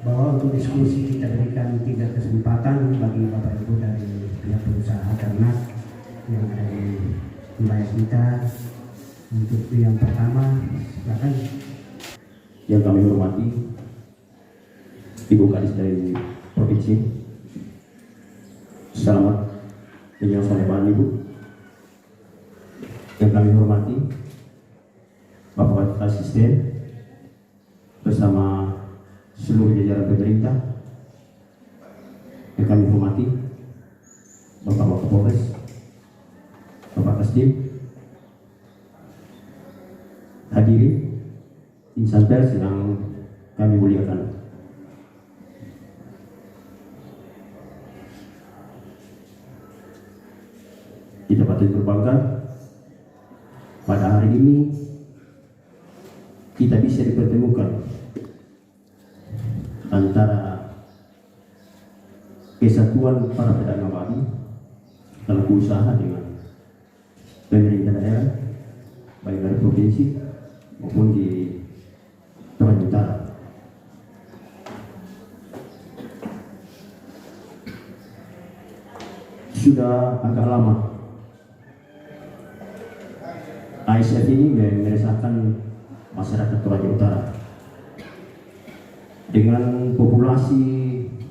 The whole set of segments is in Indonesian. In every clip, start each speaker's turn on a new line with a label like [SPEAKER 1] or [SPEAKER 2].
[SPEAKER 1] bahwa untuk diskusi kita berikan 3 kesempatan bagi Bapak Ibu dari pihak perusahaan ternak yang ada di wilayah kita. Untuk yang pertama, silakan.
[SPEAKER 2] Yang kami hormati Ibu Kadis dari Provinsi, selamat penyelesaian Ibu. Yang kami hormati Bapak Asisten bersama seluruh jajaran pemerintah. Yang kami hormati Bapak Wakapolres, Bapak Kasdim, hadirin insan pers yang kami muliakan. Kita patut berbangga pada hari ini kita bisa dipertemukan antara kesatuan para pedagang babi pelaku usaha dengan pemerintah daerah baik dari provinsi maupun di Sumatera Utara. Sudah agak lama ASF ini meresahkan masyarakat Toraja Utara dengan populasi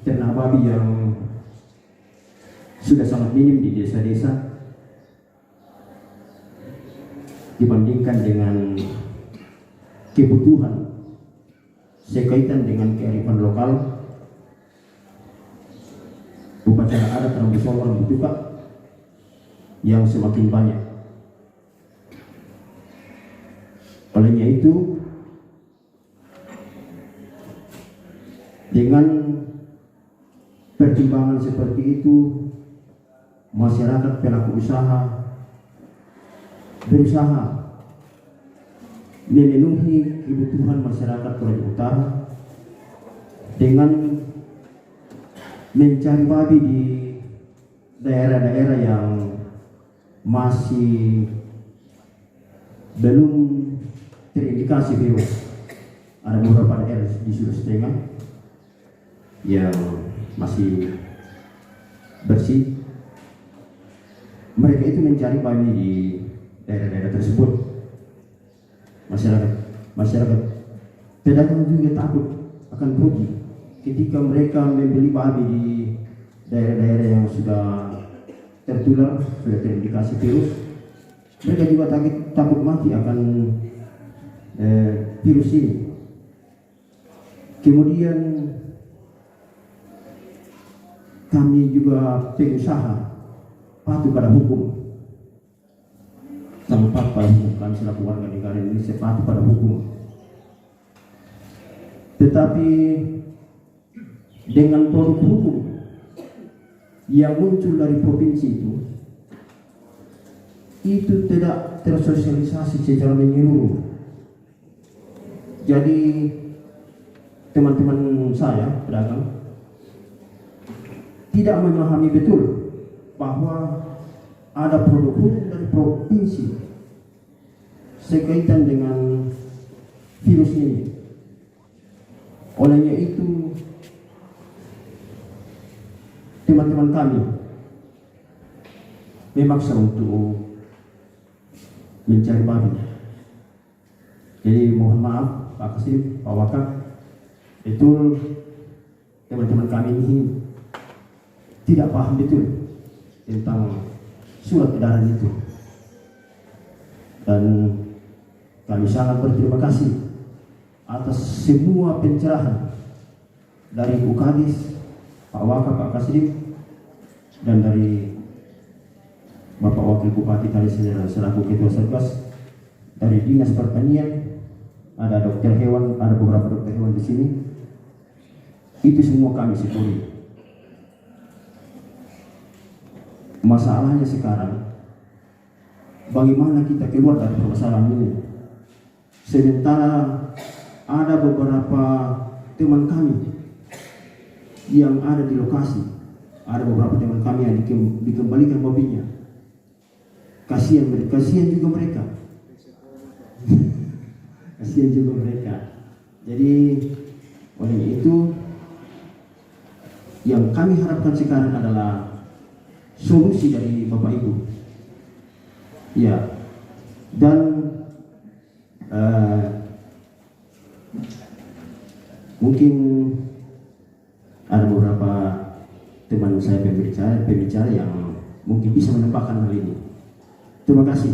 [SPEAKER 2] ternak babi yang sudah sangat minim di desa-desa dibandingkan dengan kebutuhan sekaitan dengan kearifan lokal, upacara adat tradisional orang Butuka yang semakin banyak. Olehnya itu, dengan pertimbangan seperti itu, masyarakat pelaku usaha berusaha memenuhi kebutuhan masyarakat Toraja Utara dengan mencari babi di daerah-daerah yang masih belum terindikasi virus. Ada beberapa daerah di Sulawesi Tengah yang masih bersih. Mereka itu mencari babi di daerah-daerah tersebut. Masyarakat pedagang juga takut akan rugi ketika mereka membeli babi di daerah-daerah yang sudah tertular, sudah terindikasi virus. Mereka juga takut mati akan virus ini. Kemudian kami juga pengusaha patuh pada hukum. Tanpa pada hukum, kami selaku warga negara Indonesia patuh pada hukum. Tetapi dengan produk hukum yang muncul dari provinsi itu tidak tersosialisasi secara menyeluruh. Jadi teman-teman saya pedagang tidak memahami betul bahwa ada produk hukum dari provinsi sekaitan dengan virus ini. Olehnya itu, teman-teman kami memaksa untuk mencari babi. Jadi mohon maaf Pak Kasdim, Pak Wakap, betul teman-teman kami ini tidak paham betul tentang surat edaran itu. Dan kami sangat berterima kasih atas semua pencerahan dari Bu Kadis, Pak Wakap, Pak Kasdim, dan dari Bapak Wakil Bupati Kalisera selaku Ketua Satgas, dari Dinas Pertanian, ada dokter hewan, ada beberapa dokter hewan di sini. Itu semua kami syukuri. Masalahnya sekarang, bagaimana kita keluar dari permasalahan ini? Sementara ada beberapa teman kami yang ada di lokasi, ada beberapa teman kami yang dikembalikan babinya. Kasihan juga mereka. Kasihan juga mereka. Jadi oleh itu kami harapkan sekarang adalah solusi dari Bapak Ibu. Ya, dan mungkin ada beberapa teman saya pembicara yang mungkin bisa menambahkan hal ini. Terima kasih.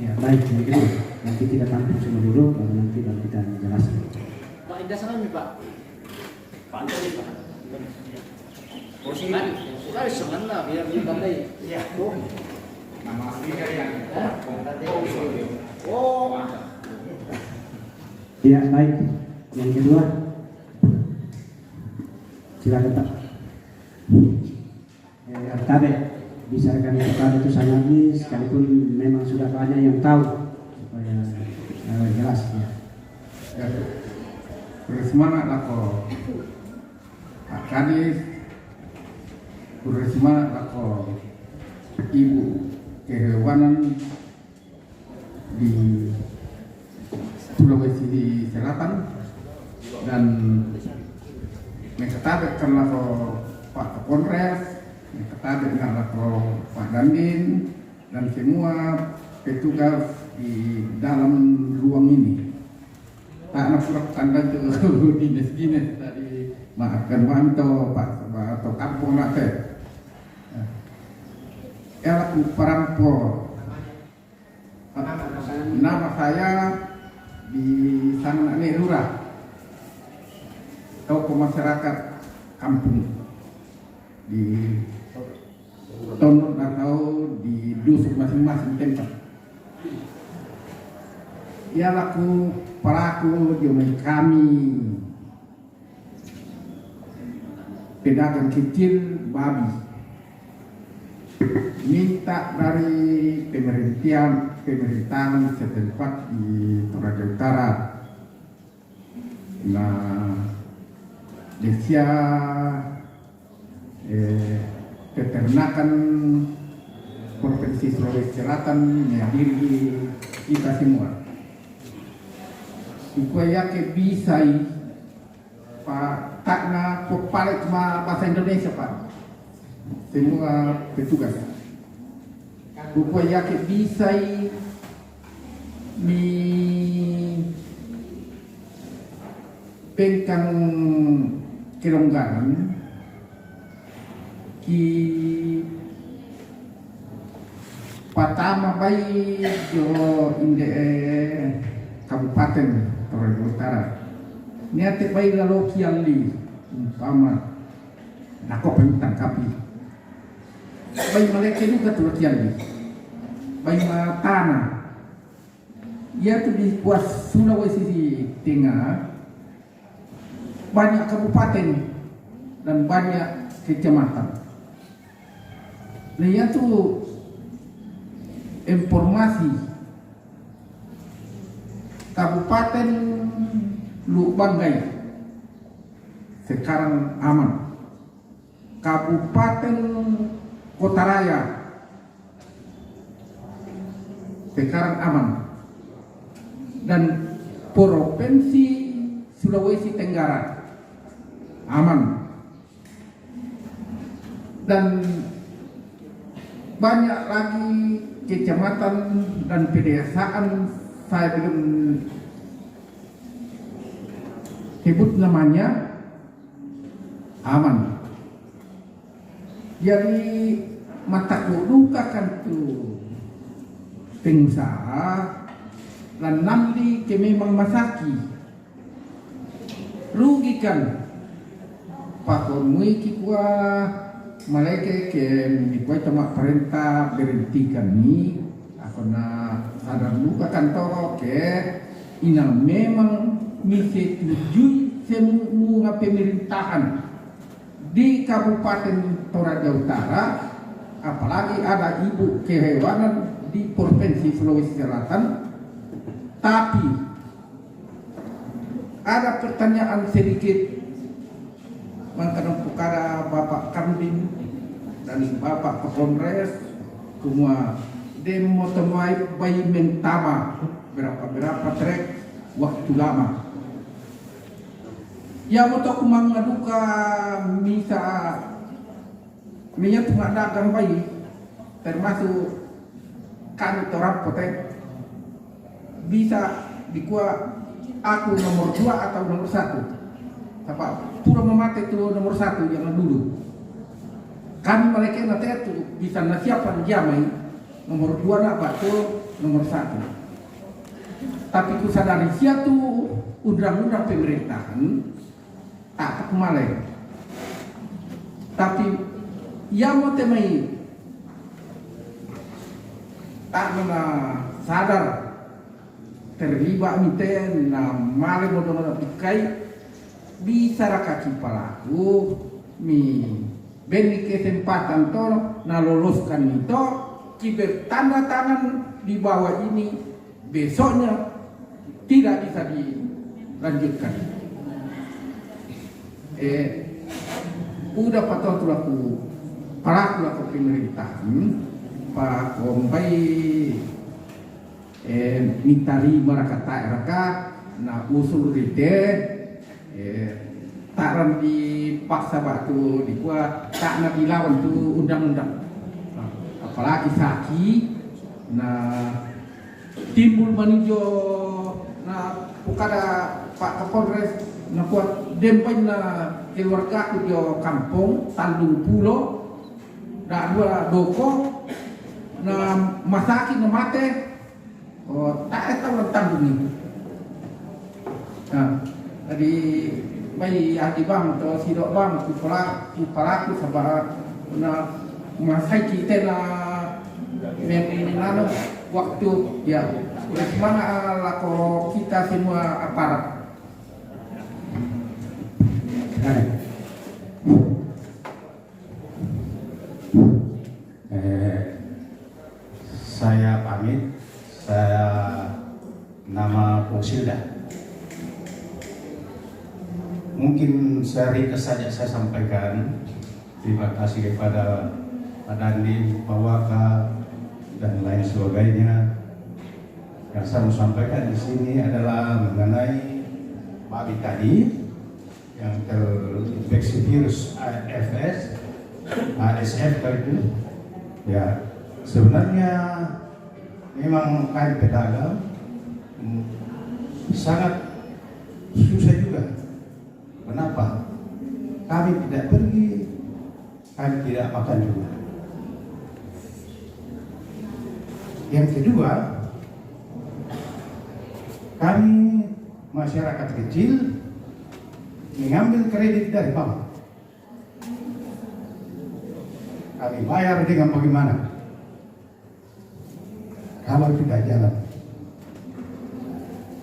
[SPEAKER 1] Ya baik, jadi nanti kita tampung semua dulu, baru nanti kita jelaskan.
[SPEAKER 3] Pak Indah sana Pak. Pak Indah Pak. Oh sudah sebenarnya biar tandai. Iya. Nama aslinya yang. Oh.
[SPEAKER 1] Ya baik, yang kedua silakan Pak. RKB bicarakan RKB itu saya lagi, sekalipun memang sudah banyak yang tahu supaya jelas ya.
[SPEAKER 4] Bersemangat ako Pak Kadis, bersemangat ako Ibu Kehewanan di Sulawesi Selatan, dan mengketahui ako Pak Kapolres, mengketahui ako Pak Dandim dan semua petugas di dalam ruang ini. Tak nak surat tanda ke dinas-dinas tadi, maafkan kami atau kampung nak teh. Elaku perampok. Nama saya di sana Lurah, tokoh masyarakat kampung di Tondok atau di dusun masing-masing tempat. Ia laku pelaku jumlah kami pedagang kecil babi minta dari pemerintahan setempat di Toraja Utara, nah Desia peternakan Provinsi Sulawesi Selatan menghadiri kita semua supaya bisa Pak takna paling cuma bahasa Indonesia Pak, semua petugas supaya bisa di pengkang kelonggaran di pertama bayi jo inde Kabupaten Toraja Utara niate bayi lalu kiali umpama nako pemintang kapi bayi mereka juga tuh kiali bayi tanah ia tuh di kuas Sulawesi Tengah banyak kabupaten dan banyak kecamatan. Nah ia tuh informasi Kabupaten Lubanggai sekarang aman, Kabupaten Kota Raya sekarang aman, dan Provinsi Sulawesi Tenggara aman, dan banyak lagi kecamatan dan pedesaan saya belum sebut namanya aman. Jadi mata kuduka kan tuh pengusaha dan nanti ke memang masaki rugikan pakon muiki kuah mereka ke kuah cuma perintah berhentikan nih aku ada luka kantor ke ina memang misi tujuh semua pemerintahan di Kabupaten Toraja Utara, apalagi ada Ibu Kehewanan di Provinsi Sulawesi Selatan. Tapi ada pertanyaan sedikit mengenai kepada Bapak Kamdin dan Bapak Kapolres semua demo temui bayi mentama berapa trek waktu lama Ya mau tahu mengaduka bisa minyak dagang bayi termasuk kami orang potek bisa dikuat aku nomor 2 atau nomor 1. Apa pura memate itu nomor 1 yang dulu. Kami mereka nanti itu bisa nasiapan jamai nomor 2 nak batu nomor 1. Tapi ku sadari sia tu undang-undang pemerintahan tak kemale. Tapi yang mau temai tak mana sadar terlibat miten na male modal pikai bisa rakaki palaku mi beni kesempatan to na loloskan itu kiber tanda tangan di bawah ini besoknya tidak bisa dilanjutkan. Udah patut laku palaku laku pemerintahan Pak Kompai mitari mereka na usul rite taran dipaksa batu dikuat tak nak dilawan tu undang-undang apalagi saki na timbul manijo na pukada Pak Kapolres na kuat dempai na keluarga ku di kampung Tandung Pulo da dua doko na masaki na mate tak tahu tentang ini. Nah, jadi bayi hati bang atau sidok bang kupalaku sabara na masai kita na ini nano waktu ya bagaimana lako kita semua aparat.
[SPEAKER 5] Saya pamit. Saya nama Pungsilda. Mungkin ringkas saja saya sampaikan. Terima kasih kepada Pak Dandim, Pak Waka dan lain sebagainya. Yang saya mau sampaikan di sini adalah mengenai Pak Abi tadi yang terinfeksi virus ASF itu. Ya, sebenarnya memang kami pedagang sangat susah juga. Kenapa? Kami tidak pergi, kami tidak makan juga. Yang kedua, kami masyarakat kecil mengambil kredit dari bank. Kami bayar dengan bagaimana? Kalau tidak jalan.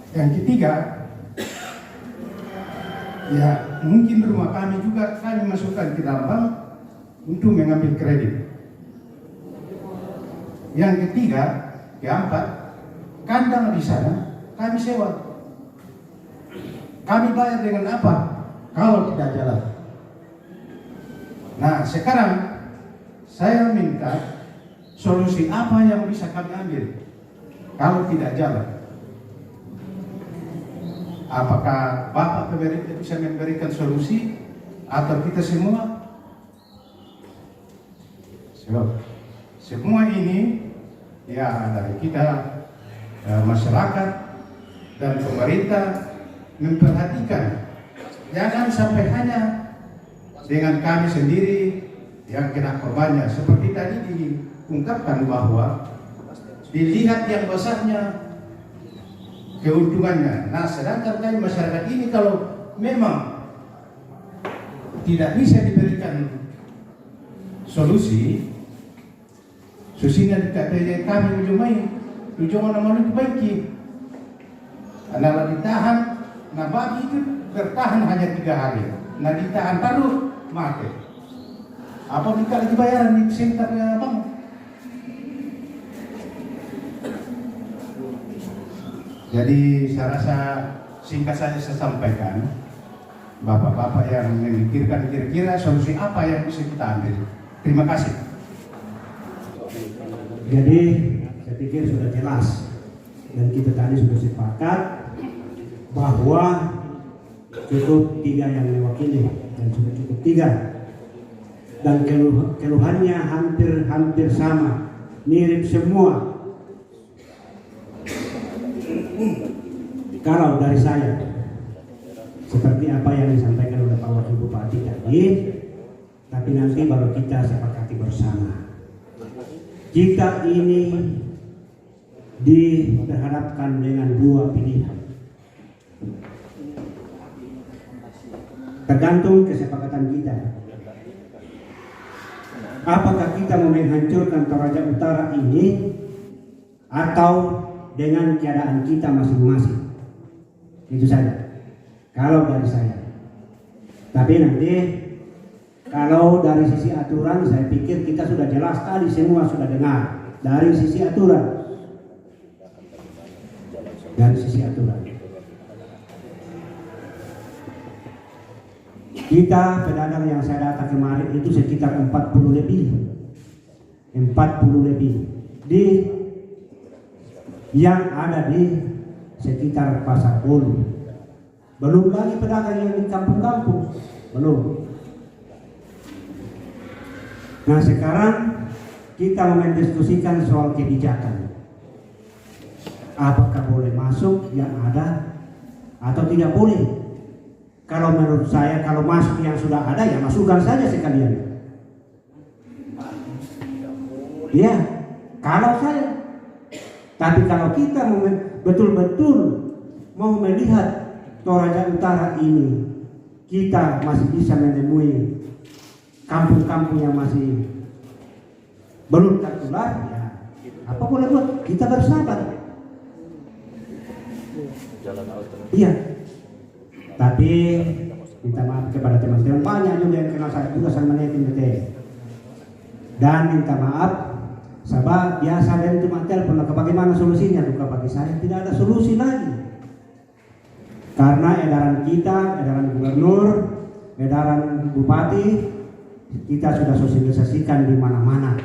[SPEAKER 5] Yang ketiga, ya mungkin rumah kami juga kami masukkan ke dalam bank untuk mengambil kredit. Yang ketiga, keempat, kandang di sana kami sewa. Kami bayar dengan apa? Kalau tidak jalan. Nah, sekarang saya minta solusi apa yang bisa kami ambil kalau tidak jalan? Apakah Bapak pemerintah bisa memberikan solusi atau kita semua? Semua ini ya dari kita masyarakat dan pemerintah memperhatikan, jangan sampai hanya dengan kami sendiri yang kena korbannya. Seperti tadi diungkapkan bahwa dilihat yang besarnya keuntungannya. Nah, sedangkan kami masyarakat ini kalau memang tidak bisa diberikan solusi, susina dikatakan kami ujungnya tujuan nama itu baiki. Nah, ditahan, nah bagi itu bertahan hanya 3 hari. Nah, ditahan taruh mati. Apa kita lagi bayaran di senternya bang? Jadi saya rasa singkat saja saya sampaikan, bapak-bapak yang memikirkan kira-kira solusi apa yang bisa kita ambil. Terima kasih.
[SPEAKER 1] Jadi saya pikir sudah jelas dan kita tadi sudah sepakat bahwa cukup 3 yang mewakili dan sudah cukup 3, dan keluhannya hampir sama, mirip semua. Kalau dari saya, seperti apa yang disampaikan oleh Pak Wakil Bupati tadi, tapi nanti baru kita sepakati bersama. Kita ini diperhadapkan dengan 2 pilihan. Tergantung kesepakatan kita. Apakah kita mau menghancurkan Toraja Utara ini atau dengan keadaan kita masing-masing? Itu saja. Kalau dari saya. Tapi nanti kalau dari sisi aturan, saya pikir kita sudah jelas tadi, semua sudah dengar. Dari sisi aturan. Dari sisi aturan. Kita pedagang yang saya data kemarin itu sekitar 40 lebih. 40 lebih. Yang ada di sekitar Pasar Bolu. Belum lagi pedagang yang di kampung-kampung. Belum. Nah sekarang kita mendiskusikan soal kebijakan. Apakah boleh masuk yang ada atau tidak boleh? Kalau menurut saya, kalau masuk yang sudah ada, ya masukkan saja sekalian. Iya, kalau saya. Tapi kalau kita betul-betul mau melihat Toraja Utara ini, kita masih bisa menemui kampung-kampung yang masih belum tertular, ya apa boleh buat, kita bersabar. Iya. Tapi minta maaf kepada teman-teman, banyak juga yang kenal saya juga sama netin betul. Dan minta maaf, sebab biasa dan cuma telepon, bagaimana solusinya? Bukan bagi saya tidak ada solusi lagi. Karena edaran kita, edaran gubernur, edaran bupati, kita sudah sosialisasikan di mana-mana,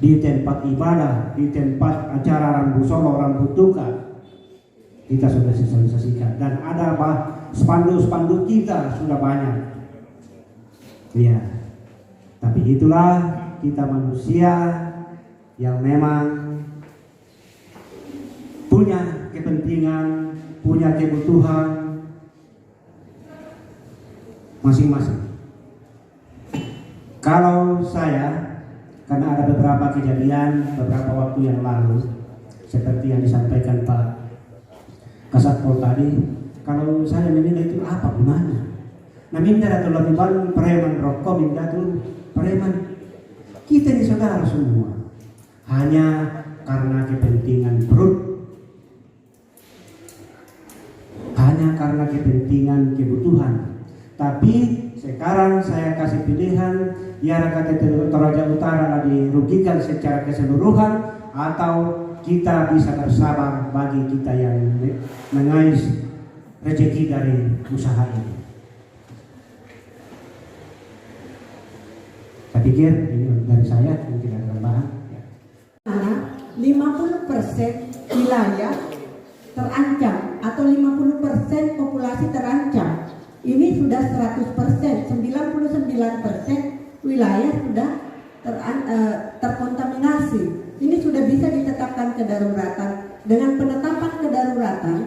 [SPEAKER 1] di tempat ibadah, di tempat acara Rambu Solo, Rambu Tuka, kita sudah sosialisasikan. Dan ada spanduk-spanduk kita sudah banyak. Ya, tapi itulah kita manusia yang memang punya kepentingan, punya kebutuhan masing-masing. Kalau saya, karena ada beberapa kejadian beberapa waktu yang lalu, seperti yang disampaikan Pak Kasatpol tadi, kalau saya menilai itu apa gunanya? Nah minta atau lebih banyak preman rokok, minta tuh preman. Kita ini saudara semua, hanya karena kepentingan perut, hanya karena kepentingan kebutuhan. Tapi sekarang saya kasih pilihan, ya rakyat Toraja Utara dirugikan secara keseluruhan atau kita bisa bersabar bagi kita yang mengais rezeki dari usaha ini. Saya pikir ini dari saya, mungkin ada tambahan.
[SPEAKER 6] 50% wilayah terancam atau 50% populasi terancam. Ini sudah 100%, 99% wilayah sudah terkontaminasi. Ini sudah bisa ditetapkan kedaruratan. Dengan penetapan kedaruratan,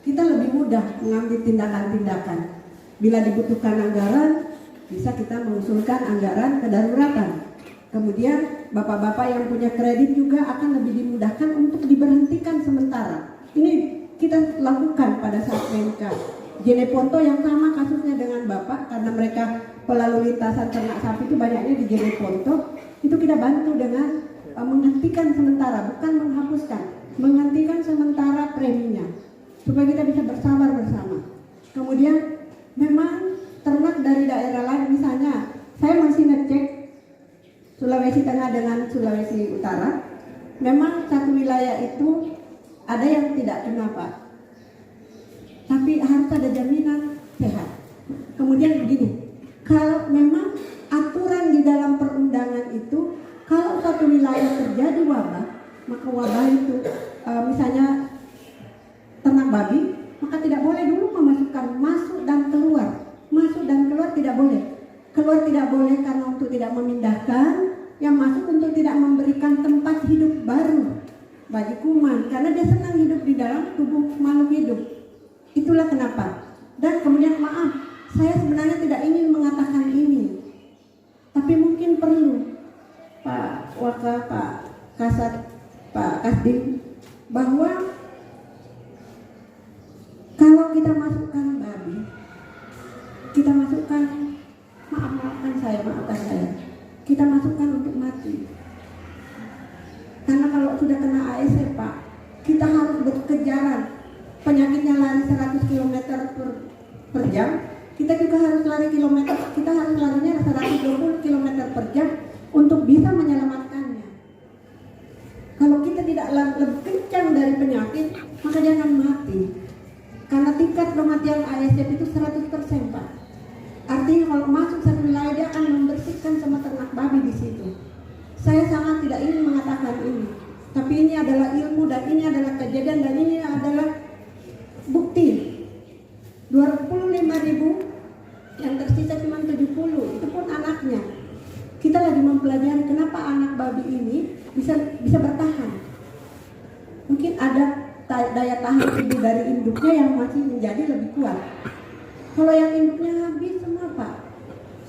[SPEAKER 6] kita lebih mudah mengambil tindakan-tindakan. Bila dibutuhkan anggaran, bisa kita mengusulkan anggaran kedaruratan. Kemudian bapak-bapak yang punya kredit juga akan lebih dimudahkan untuk diberhentikan sementara. Ini kita lakukan pada saat PMK. Jeneponto yang sama kasusnya dengan bapak, karena mereka pelalu lintasan ternak sapi itu banyaknya di Jeneponto, itu kita bantu dengan menghentikan sementara, bukan menghapuskan, menghentikan sementara preminya, supaya kita bisa bersabar bersama. Kemudian memang ternak dari daerah lain, misalnya saya masih ngecek Sulawesi Tengah dengan Sulawesi Utara, memang satu wilayah itu ada yang tidak kena Pak, tapi harus ada jaminan sehat. Kemudian begini, kalau memang aturan di dalam perundangan itu, kalau satu wilayah terjadi wabah, maka wabah itu misalnya ternak babi, maka tidak boleh dulu memasukkan dimasukkan masuk dan keluar. Masuk dan keluar tidak boleh. Keluar tidak boleh karena untuk tidak memindahkan, yang masuk untuk tidak memberikan tempat hidup baru bagi kuman, karena dia senang hidup di dalam tubuh makhluk hidup. Itulah kenapa. Dan kemudian maaf, saya sebenarnya tidak ingin mengatakan ini, tapi mungkin perlu Pak Waka, Pak Kasat, Pak Kasdim, bahwa kalau kita masukkan babi, kita masukkan, maafkan saya, kita masukkan untuk mati. Karena kalau sudah kena ASF Pak, kita harus berkejaran. Penyakitnya lari 100 km per jam, kita juga harus lari kilometer, kita harus larinya 120 km per jam untuk bisa menyelamatkannya. Kalau kita tidak lebih kencang dari penyakit, maka jangan mati. Karena tingkat kematian ASF itu 100% Pak. Artinya kalau masuk satu wilayah, dia akan membersihkan semua ternak babi di situ. Saya sangat tidak ingin mengatakan ini, tapi ini adalah ilmu dan ini adalah kejadian dan ini adalah bukti. 25.000 yang tersisa cuma 70, itu pun anaknya. Kita lagi mempelajari kenapa anak babi ini bisa bertahan. Mungkin ada daya tahan ibu dari induknya yang masih menjadi lebih kuat. Kalau yang induknya habis semua Pak,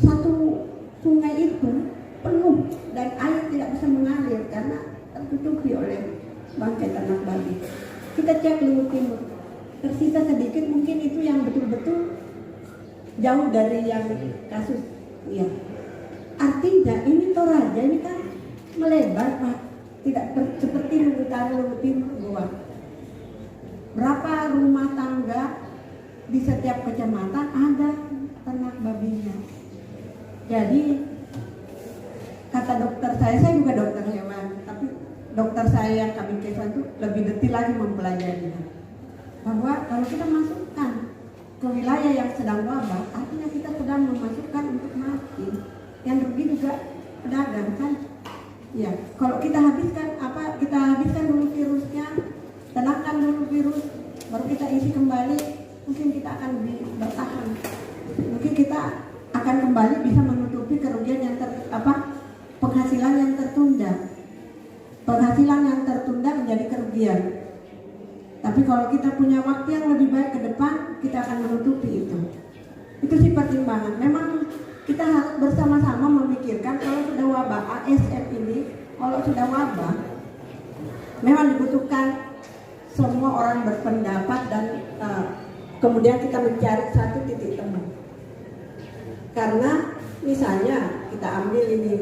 [SPEAKER 6] satu sungai itu penuh dan air tidak bisa mengalir karena tertutupi oleh bangkai ternak babi. Kita cek Luwu Timur, tersisa sedikit, mungkin itu yang betul-betul jauh dari yang kasus. Ya. Artinya ini Toraja ini kan melebar Pak, tidak seperti Luwu Utara, Luwu Timur, Goa. Berapa rumah tangga di setiap kecamatan ada ternak babinya. Jadi kata dokter saya juga dokter hewan, tapi dokter saya yang kami kesan itu lebih detail lagi mempelajarinya. Bahwa kalau kita masukkan ke wilayah yang sedang wabah, artinya kita sedang memasukkan untuk mati. Yang rugi juga pedagang kan. Ya, kalau kita habiskan dulu virusnya, tenangkan dulu virus, baru kita isi kembali, mungkin kita akan bertahan. Mungkin kita akan kembali bisa menutupi kerugian yang penghasilan yang tertunda. Penghasilan yang tertunda menjadi kerugian. Tapi kalau kita punya waktu yang lebih baik ke depan, kita akan menutupi itu. Itu sih pertimbangan. Memang kita harus bersama-sama memikirkan kalau sudah wabah ASF ini, kalau sudah wabah, memang dibutuhkan semua orang berpendapat dan kemudian kita mencari satu titik temu. Karena misalnya kita ambil ini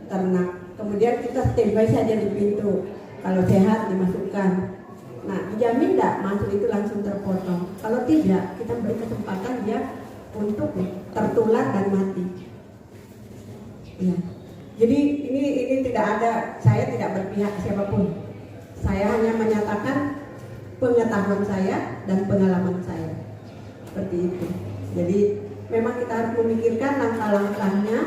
[SPEAKER 6] ternak, kemudian kita standby saja di pintu, kalau sehat dimasukkan. Nah, dijamin tidak masuk itu langsung terpotong. Kalau tidak, kita beri kesempatan dia untuk tertular dan mati. Ya. Jadi ini tidak ada, saya tidak berpihak siapapun. Saya hanya menyatakan pengetahuan saya dan pengalaman saya. Seperti itu. Jadi memang kita harus memikirkan langkah-langkahnya.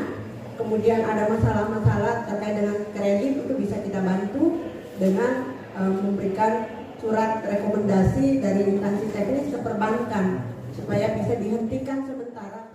[SPEAKER 6] Kemudian ada masalah-masalah terkait dengan kredit, itu bisa kita bantu dengan memberikan surat rekomendasi dari instansi teknis ke perbankan supaya bisa dihentikan sementara.